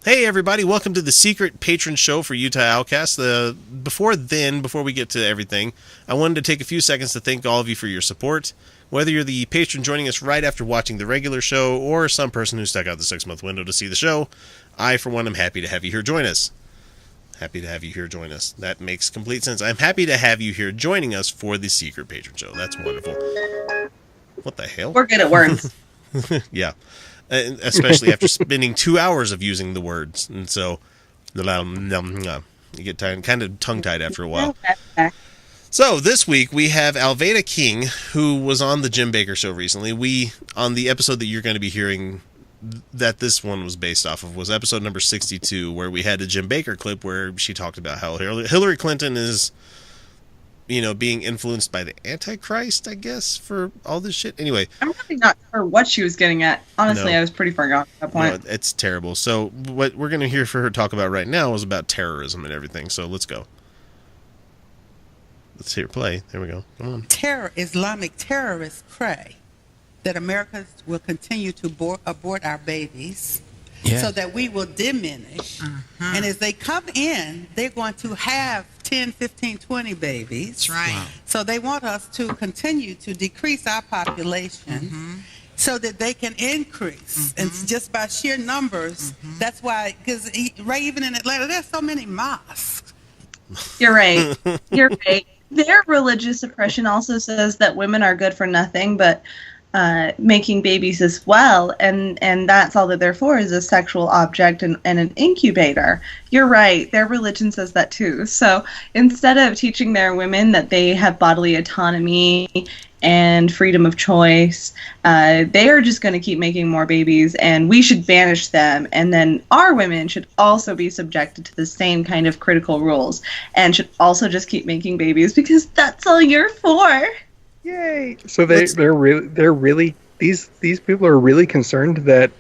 Hey everybody, welcome to the secret patron show for Utah Outcasts. Before we get to everything, I wanted to take a few seconds to thank all of you for your support. Whether you're the patron joining us right after watching the regular show, or some person who stuck out the 6-month window to see the show, I, for one, am happy to have you here join us. Happy to have you here join us. That makes complete sense. I'm happy to have you here joining us for the secret patron show. That's wonderful. What the hell? We're good at words. Yeah. Especially after spending 2 hours of using the words. And so, you get kind of tongue-tied after a while. So, this week, we have Alveda King, who was on the Jim Bakker show recently. On the episode that you're going to be hearing that this one was based off of, was episode number 62, where we had a Jim Bakker clip where she talked about how Hillary Clinton is, being influenced by the Antichrist, I guess, for all this shit. Anyway. I'm really not sure what she was getting at. Honestly, I was pretty far gone at that point. No, it's terrible. So what we're going to hear for her talk about right now is about terrorism and everything. So let's go. Let's hear it play. There we go. Come on. Islamic terrorists pray that America will continue to abort our babies so that we will diminish. And as they come in, they're going to have 10, 15, 20 babies. That's right. Wow. So they want us to continue to decrease our population so that they can increase. And just by sheer numbers, that's why, because right, even in Atlanta, there's so many mosques. You're right. You're right. Their religious oppression also says that women are good for nothing but making babies as well, and that's all that they're for, is a sexual object and an incubator. You're right. Their religion says that too. So instead of teaching their women that they have bodily autonomy and freedom of choice, they are just going to keep making more babies, and we should banish them. And then our women should also be subjected to the same kind of critical rules and should also just keep making babies because that's all you're for. Yay! So they're really these people are really concerned that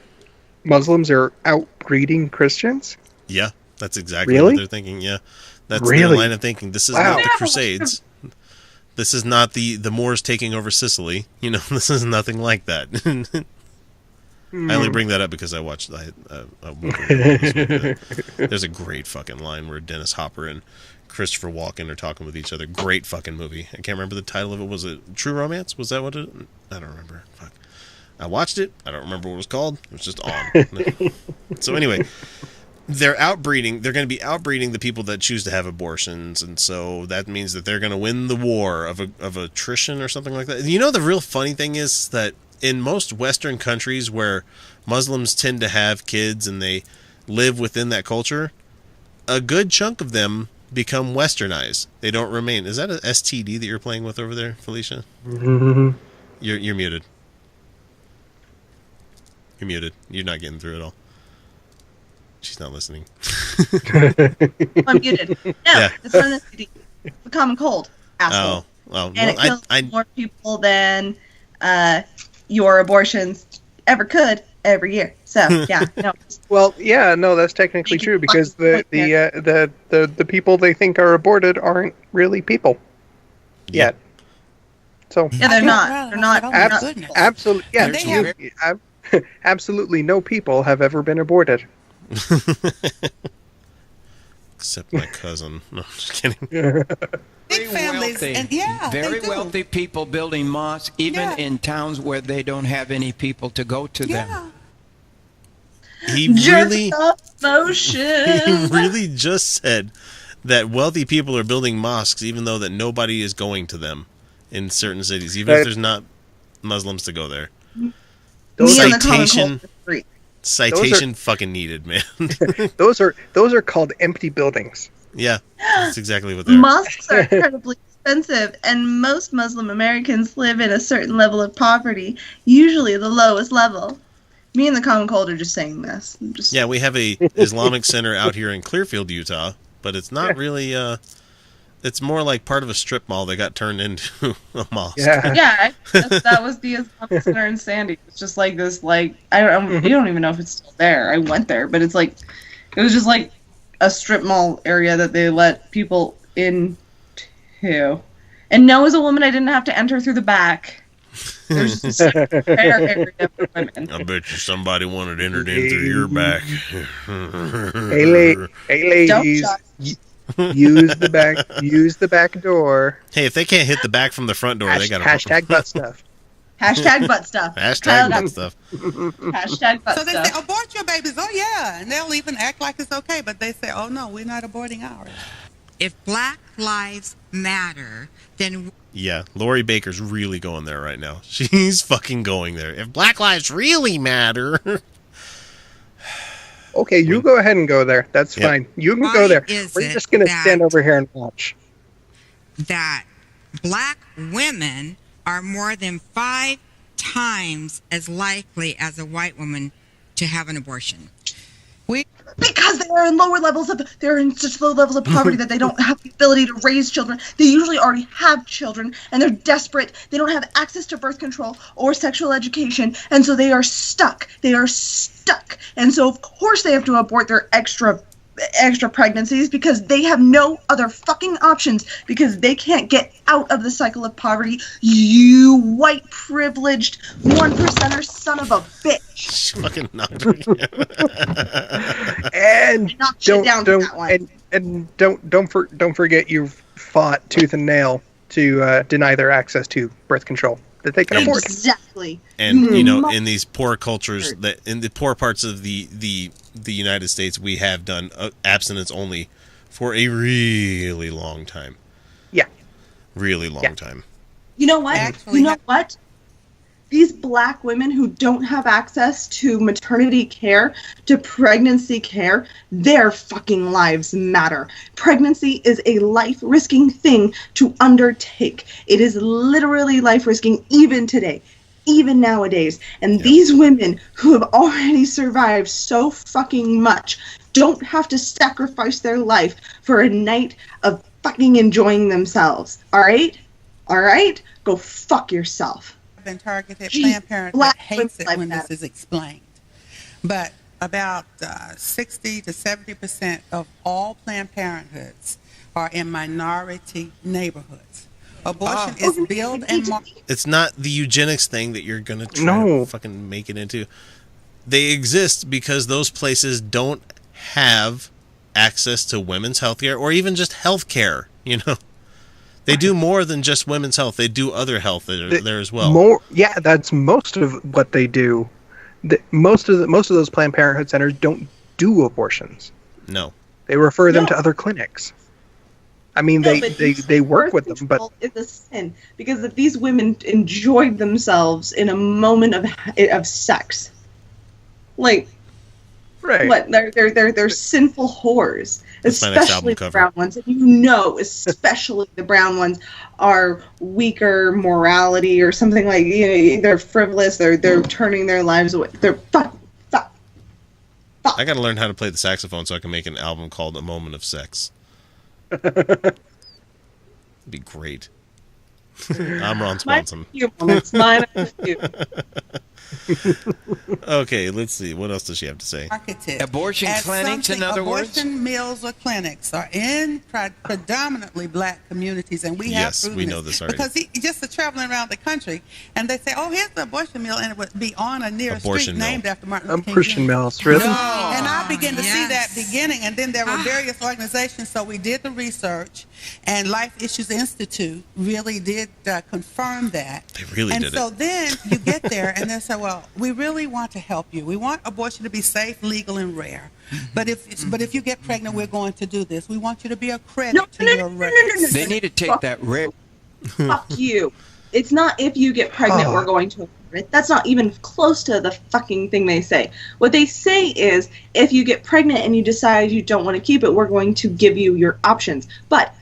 Muslims are outbreeding Christians? Yeah, that's exactly what they're thinking. Yeah, that's their line of thinking. This is not the Crusades. This is not the Moors taking over Sicily. This is nothing like that. I only bring that up because I watched there's a great fucking line where Dennis Hopper and Christopher Walken are talking with each other. Great fucking movie. I can't remember the title of it. Was it True Romance? Was that what it? I don't remember. Fuck. I watched it. I don't remember what it was called. It was just on. So anyway, they're outbreeding. They're going to be outbreeding the people that choose to have abortions, and so that means that they're going to win the war of attrition or something like that. The real funny thing is that in most Western countries where Muslims tend to have kids and they live within that culture, a good chunk of them become westernized. They don't remain. Is that an STD that you're playing with over there, Felicia? You're muted. You're muted. You're not getting through at all. She's not listening. I'm muted. No, it's not an STD. It's a common cold, asshole. And it kills more people than your abortions ever could every year. So no. Well, that's technically true because the people they think are aborted aren't really people yet. So they're not. They're not. Absolutely. Yeah. Absolutely no people have ever been aborted. Except my cousin. No, I'm just kidding. Big families, very wealthy people building mosques, even in towns where they don't have any people to go to them. He really just said that wealthy people are building mosques, even though that nobody is going to them in certain cities, even if there's not Muslims to go there. Citation fucking needed, man. Those are called empty buildings. Yeah, that's exactly what they're. Mosques are incredibly expensive, and most Muslim Americans live in a certain level of poverty, usually the lowest level. Me and the Common Cold are just saying this. Yeah, we have a Islamic center out here in Clearfield, Utah, but it's not really. It's more like part of a strip mall that got turned into a mosque. Yeah, that was the Islamic center in Sandy. It's just like this, you don't even know if it's still there. I went there, but it was just like a strip mall area that they let people into. And no, as a woman, I didn't have to enter through the back. There's a separate prayer area for women. I bet you somebody wanted entered in through your back. Hey, ladies, use the back door. Hey, if they can't hit the back from the front door, they got to hashtag butt stuff. Hashtag butt stuff. Hashtag butt stuff. Hashtag butt So they stuff. say, abort your babies. Oh, yeah. And they'll even act like it's okay. But they say, oh, no, we're not aborting ours. If Black Lives Matter, then... Yeah, Lori Baker's really going there right now. She's fucking going there. If Black Lives really matter... Okay, you go ahead and go there. That's fine. You can go there. We're just going to stand over here and watch. That Black women are more than 5 times as likely as a white woman to have an abortion. Because they are in they're in such low levels of poverty that they don't have the ability to raise children. They usually already have children, and they're desperate. They don't have access to birth control or sexual education, and so they are stuck. And so of course they have to abort their extra pregnancies because they have no other fucking options because they can't get out of the cycle of poverty. You white privileged 1%er son of a bitch. Fucking knocked and don't forget you've fought tooth and nail to deny their access to birth control that they can afford. Exactly. And in these poor cultures, in the poor parts of the United States, we have done abstinence only for a really long time. Yeah. Really long time. You know what? These Black women who don't have access to maternity care, to pregnancy care, their fucking lives matter. Pregnancy is a life-risking thing to undertake. It is literally life-risking even today, even nowadays. And these women who have already survived so fucking much don't have to sacrifice their life for a night of fucking enjoying themselves. All right? Go fuck yourself. Been targeted. Planned Parenthood hates it when this is explained. But about 60 to 70% of all Planned Parenthoods are in minority neighborhoods. Abortion is billed and marketed. It's not the eugenics thing that you're going to try to fucking make it into. They exist because those places don't have access to women's health care or even just health care, They do more than just women's health. They do other health there as well. That's most of what they do. Most of those Planned Parenthood centers don't do abortions. No. They refer them to other clinics. I mean, they work with them, but it's a sin because if these women enjoyed themselves in a moment of sex, like, right? What they're sinful whores, especially the brown ones. And especially the brown ones are weaker morality or something like they're frivolous. They're turning their lives away. They're fuck. I got to learn how to play the saxophone so I can make an album called A Moment of Sex. It'd be great. I'm Ron Swanson. Okay, let's see. What else does she have to say? Abortion clinics, in other words? Abortion mills or clinics are in predominantly Black communities, and we have proven we know this already. Because just traveling around the country, and they say, oh, here's the abortion mill, and it would be on a near street named after Martin Luther King. Abortion mills, really? No. And I began to see that beginning, and then there were various organizations, so we did the research, and Life Issues Institute really did confirm that. They really did it. And so then you get there, and they say, well, we really want to help you. We want abortion to be safe, legal, and rare. But if you get pregnant, we're going to do this. We want you to be a credit to your records. They need to take that risk. Fuck you. It's not if you get pregnant, we're going to abort it. That's not even close to the fucking thing they say. What they say is, if you get pregnant and you decide you don't want to keep it, we're going to give you your options. But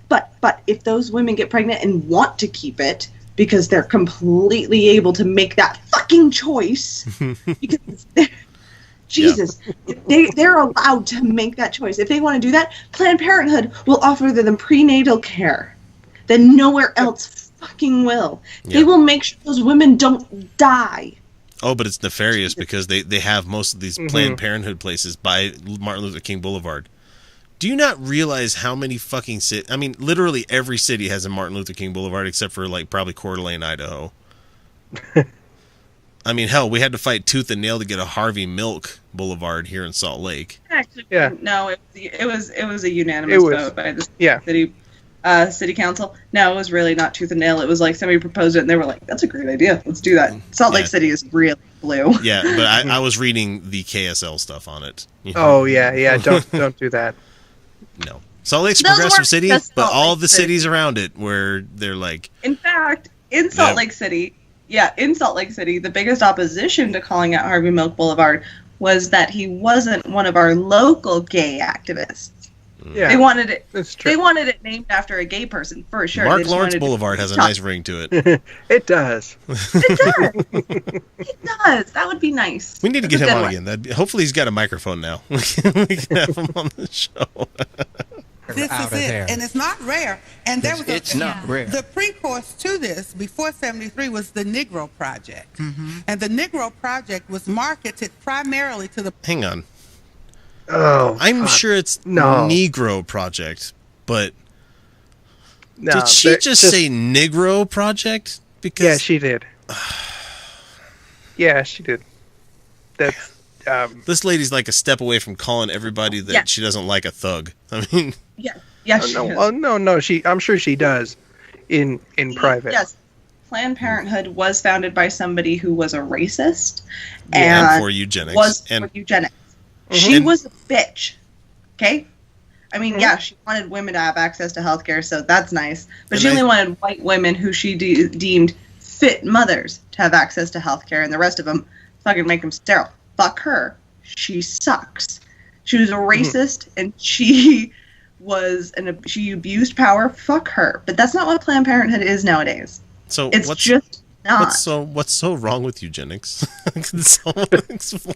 if those women get pregnant and want to keep it, because they're completely able to make that fucking choice, because they're allowed to make that choice. If they want to do that, Planned Parenthood will offer them prenatal care that nowhere else fucking will. Yeah. They will make sure those women don't die. Oh, but it's nefarious because they have most of these Planned Parenthood places by Martin Luther King Boulevard. Do you not realize how many fucking literally every city has a Martin Luther King Boulevard except for probably Coeur d'Alene, Idaho. I mean, hell, we had to fight tooth and nail to get a Harvey Milk Boulevard here in Salt Lake. Actually, Yeah. no, it was a unanimous vote by the city council. No, it was really not tooth and nail. It was like somebody proposed it, and they were like, "That's a great idea. Let's do that." Salt Lake City is really blue. Yeah, but I was reading the KSL stuff on it. Oh yeah. Don't do that. No, Salt Lake's a Those progressive weren't city, just but Salt all Lake the City. cities around it where they're like, In fact, in Salt Lake City, the biggest opposition to calling it Harvey Milk Boulevard was that he wasn't one of our local gay activists. Yeah, They wanted it. that's true. They wanted it named after a gay person for sure. They Mark just Lawrence wanted it- Boulevard has a nice ring to it. It does. It does. It does. That would be nice. We need to get That's a him good on one. again. Hopefully he's got a microphone now. We can have him on the show. This out is of it, there. and it's not rare. And there was It's not rare. The precourse to this before '73 was the Negro Project, and the Negro Project was marketed primarily to the. Hang on. Oh, I'm fuck. sure it's No. Negro Project, but No, did she they're just say Negro Project? Because Yeah, she did. Yeah, she did. That's this lady's like a step away from calling everybody that Yeah. she doesn't like a thug. I mean, Yeah. no. I'm sure she does in private. Yes. Planned Parenthood was founded by somebody who was a racist and and for eugenics. was and for eugenics. She And- was a bitch. Okay? I mean, yeah, she wanted women to have access to healthcare, so that's nice. But And she I- only wanted white women who she deemed fit mothers to have access to healthcare, and the rest of them fucking make them sterile. Fuck her. She sucks. She was a racist, and she she abused power. Fuck her. But that's not what Planned Parenthood is nowadays. so It's what's just not. what's so wrong with eugenics? Can someone explain?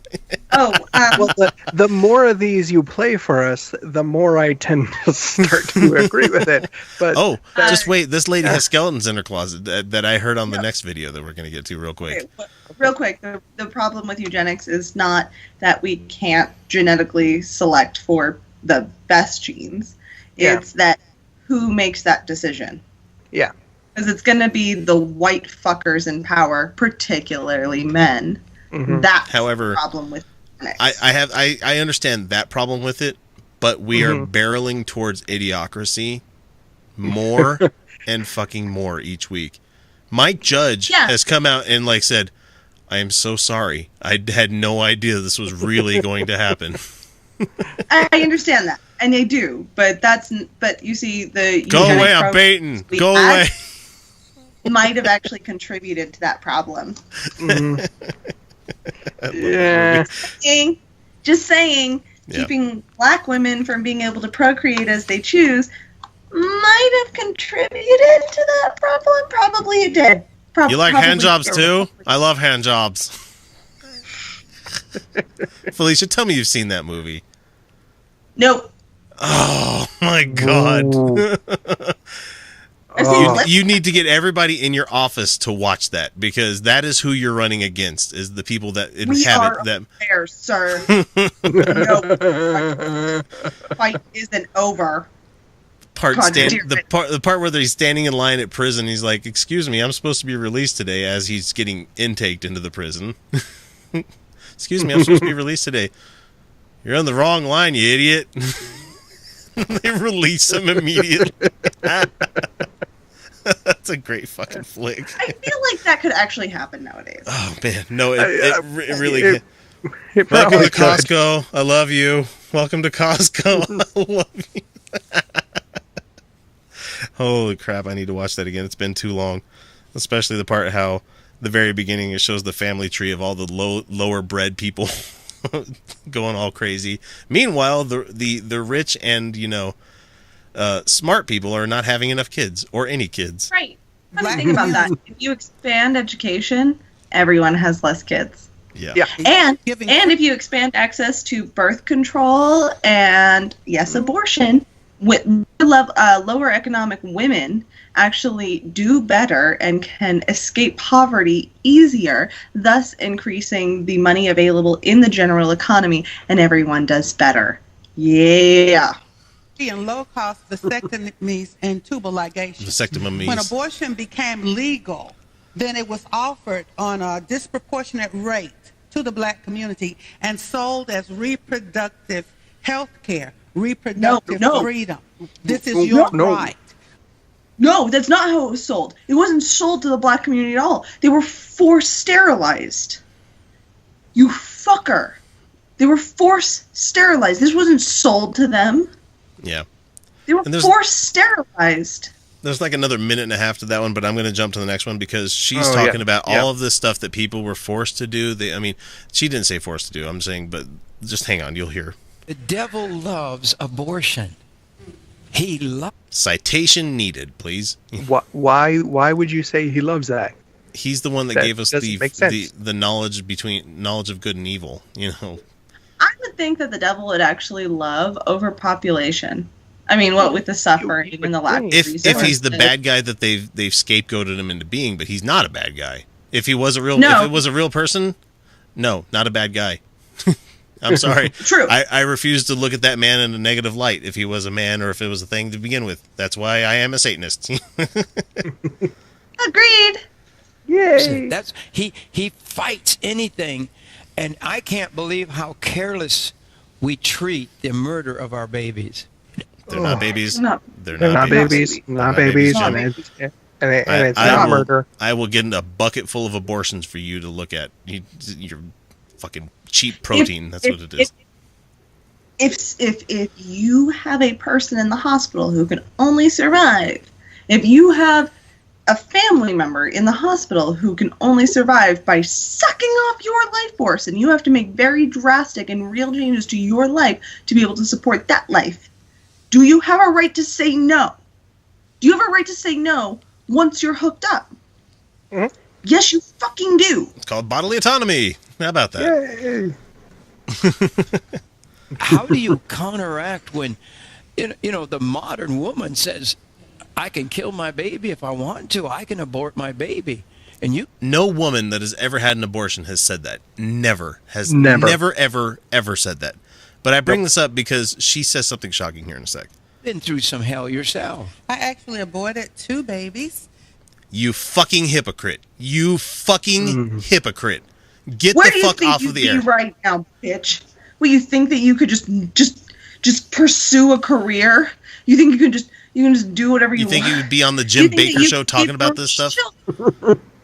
Oh, Well, the more of these you play for us, the more I tend to start to agree with it. But Oh, just wait. This lady has skeletons in her closet that I heard on the next video that we're going to get to real quick. okay, real quick, the problem with eugenics is not that we can't genetically select for the best genes. Yeah. It's that who makes that decision. yeah, Because it's going to be the white fuckers in power, particularly men. Mhm. That's However, the problem with eugenics. I understand that problem with it, but we are barreling towards idiocracy more and fucking more each week. Mike Judge has come out and like said, "I am so sorry. I had no idea this was really going to happen." I understand that, and they do, but you see, the Go eugenic away, I'm program baiting. we Go had away. might have actually contributed to that problem. yeah. Just saying, Yeah. keeping black women from being able to procreate as they choose might have contributed to that problem. Probably it did. You like hand jobs too? I love hand jobs. Felicia, tell me you've seen that movie. Nope. Oh my god. I've seen Oh. Lip- You need to get everybody in your office to watch that, because that is who you're running against, is the people that We inhabit are that. there, sir. No, fight isn't over. Part God damn the part where he's standing in line at prison. He's like, "Excuse me, I'm supposed to be released today," as he's getting intaked into the prison. "Excuse me, I'm supposed to be released today." "You're on the wrong line, you idiot." They release him immediately. That's a great fucking flick. I feel like that could actually happen nowadays. Oh man, no, it really. It Welcome probably to Costco. I love you. Welcome to Costco. I love you. Holy crap, I need to watch that again. It's been too long. Especially the part how the very beginning it shows the family tree of all the lower bred people going all crazy. Meanwhile, the rich and, smart people are not having enough kids or any kids. Right. Think about that. If you expand education, everyone has less kids. Yeah. Yeah. And if you expand access to birth control and, yes, abortion, with lower economic women actually do better and can escape poverty easier, thus increasing the money available in the general economy, and everyone does better. Yeah. And low-cost vasectomies and tubal ligations. Vasectomies. When abortion became legal, then it was offered on a disproportionate rate to the black community and sold as reproductive health care, reproductive freedom. This is your right. No, that's not how it was sold. It wasn't sold to the black community at all. They were forced sterilized. You fucker. They were forced sterilized. This wasn't sold to them. Yeah. They were forced sterilized. There's like another minute and a half to that one, but I'm going to jump to the next one because she's talking about all of this stuff that people were forced to do. I mean, she didn't say forced to do. I'm saying, but just hang on. You'll hear. The devil loves abortion. He loves. Citation needed, please. Why would you say he loves that? He's the one that gave us the knowledge of good and evil. You know. I would think that the devil would actually love overpopulation. I mean, what with the suffering and the lack of resources. If he's the bad guy that they've scapegoated him into being, but he's not a bad guy. If he was a real, if it was a real person, no, not a bad guy. I'm sorry. True. I refuse to look at that man in a negative light. If he was a man or if it was a thing to begin with, that's why I am a Satanist. Agreed. Yay! That's he fights anything, and I can't believe how careless we treat the murder of our babies. They're not babies. They're not babies. Not babies. And it's not murder. I will get a bucket full of abortions for you to look at. You're fucking cheap protein. That's what it is. If you have a person in the hospital who can only survive, if you have a family member in the hospital who can only survive by sucking off your life force, and you have to make very drastic and real changes to your life to be able to support that life, do you have a right to say no? Do you have a right to say no once you're hooked up? Mm-hmm. Yes, you fucking do. It's called bodily autonomy. How about that? How do you counteract when, the modern woman says, I can kill my baby if I want to. I can abort my baby. And no woman that has ever had an abortion has said that. Never ever said that. But I bring this up because she says something shocking here in a sec. Been through some hell yourself. I actually aborted 2 babies. You fucking hypocrite. You fucking hypocrite. Get the fuck off of the air. Right now, bitch. Well, you think that you could just pursue a career? You think you can just do whatever you want? You think you would be on the Jim Bakker show talking about this stuff?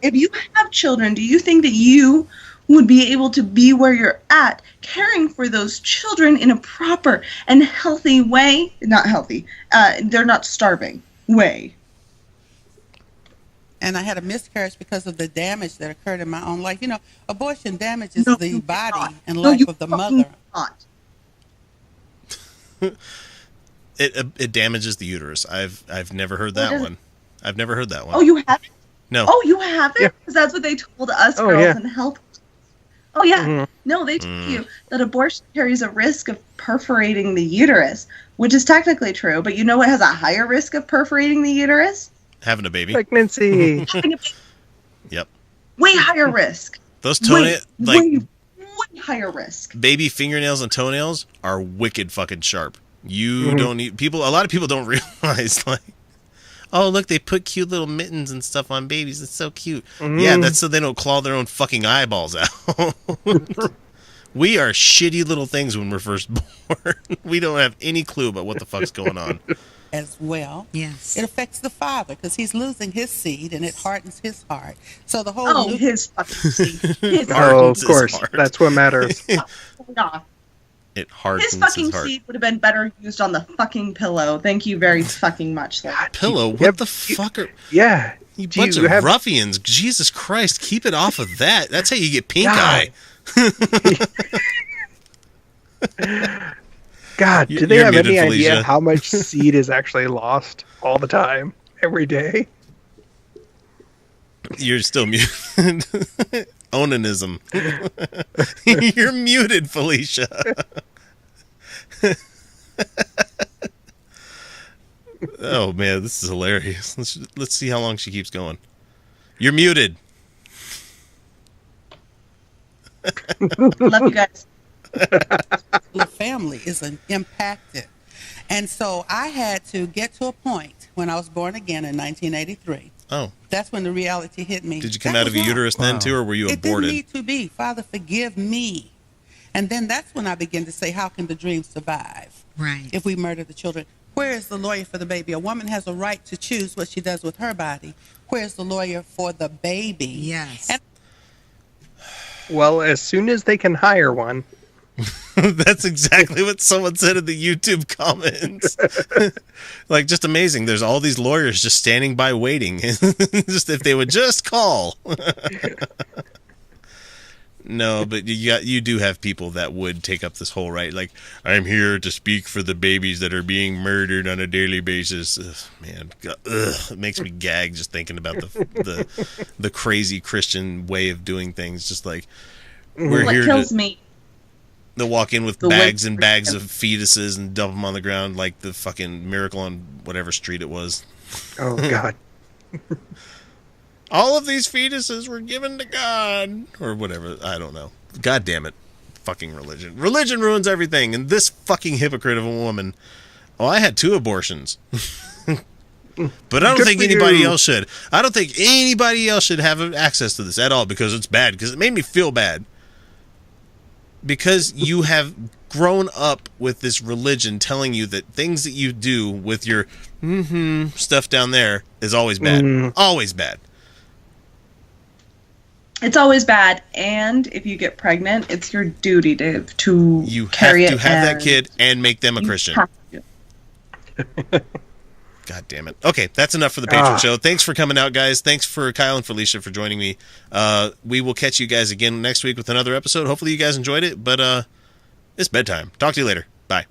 If you have children, do you think that you would be able to be where you're at, caring for those children in a proper and healthy way? Not healthy. They're not starving way. And I had a miscarriage because of the damage that occurred in my own life. Abortion damages the body and life of the mother. It damages the uterus. I've never heard that one. I've never heard that one. Oh, you haven't? No. Oh, you haven't? Because that's what they told us girls in health. Oh, yeah. Mm-hmm. No, they told you that abortion carries a risk of perforating the uterus, which is technically true. But you know what has a higher risk of perforating the uterus? Having a baby. Pregnancy. Yep. Way higher risk. Those toenails, way higher risk. Baby fingernails and toenails are wicked fucking sharp. You don't need people. A lot of people don't realize, oh, look, they put cute little mittens and stuff on babies. It's so cute. Yeah, that's so they don't claw their own fucking eyeballs out. We are shitty little things when we're first born. We don't have any clue about what the fuck's going on. As well. Yes. It affects the father because he's losing his seed and it hardens his heart. So the whole his fucking seed. Of course. That's what matters. It hardens his fucking heart. seed would have been better used on the fucking pillow. Thank you very fucking much. Pillow? What the fuck are... Yeah. You bunch of ruffians. Jesus Christ, keep it off of that. That's how you get pink eye. God, do they have any idea how much seed is actually lost all the time, every day? You're still muted. Onanism. You're muted, Felicia. Oh, man, this is hilarious. Let's see how long she keeps going. You're muted. Love you guys. The family is impacted. And so I had to get to a point when I was born again in 1983 Oh. That's when the reality hit me. Did you come out of a uterus then too, or were you aborted? It didn't need to be. Father, forgive me. And then that's when I began to say, how can the dream survive? Right. If we murder the children. Where is the lawyer for the baby? A woman has a right to choose what she does with her body. Where's the lawyer for the baby? Yes. Well, as soon as they can hire one. That's exactly what someone said in the YouTube comments. Like, just amazing. There's all these lawyers just standing by waiting. Just if they would just call. No, but you do have people that would take up this whole right. Like, I'm here to speak for the babies that are being murdered on a daily basis. Ugh, man, it makes me gag just thinking about the crazy Christian way of doing things. Just like, we're what here kills to... me. They'll walk in with bags and bags of fetuses and dump them on the ground like the fucking Miracle on whatever street it was. Oh, God. All of these fetuses were given to God. Or whatever. I don't know. God damn it. Fucking religion. Religion ruins everything. And this fucking hypocrite of a woman. Oh, I had 2 abortions. But I don't think anybody else should. I don't think anybody else should have access to this at all because it's bad. Because it made me feel bad. Because you have grown up with this religion telling you that things that you do with your stuff down there is always bad. Always bad. It's always bad. And if you get pregnant, it's your duty to you carry it. You have to have that kid and make them a Christian. God damn it. Okay, that's enough for the Patron show. Thanks for coming out, guys. Thanks for Kyle and Felicia for joining me. We will catch you guys again next week with another episode. Hopefully you guys enjoyed it, but it's bedtime. Talk to you later. Bye.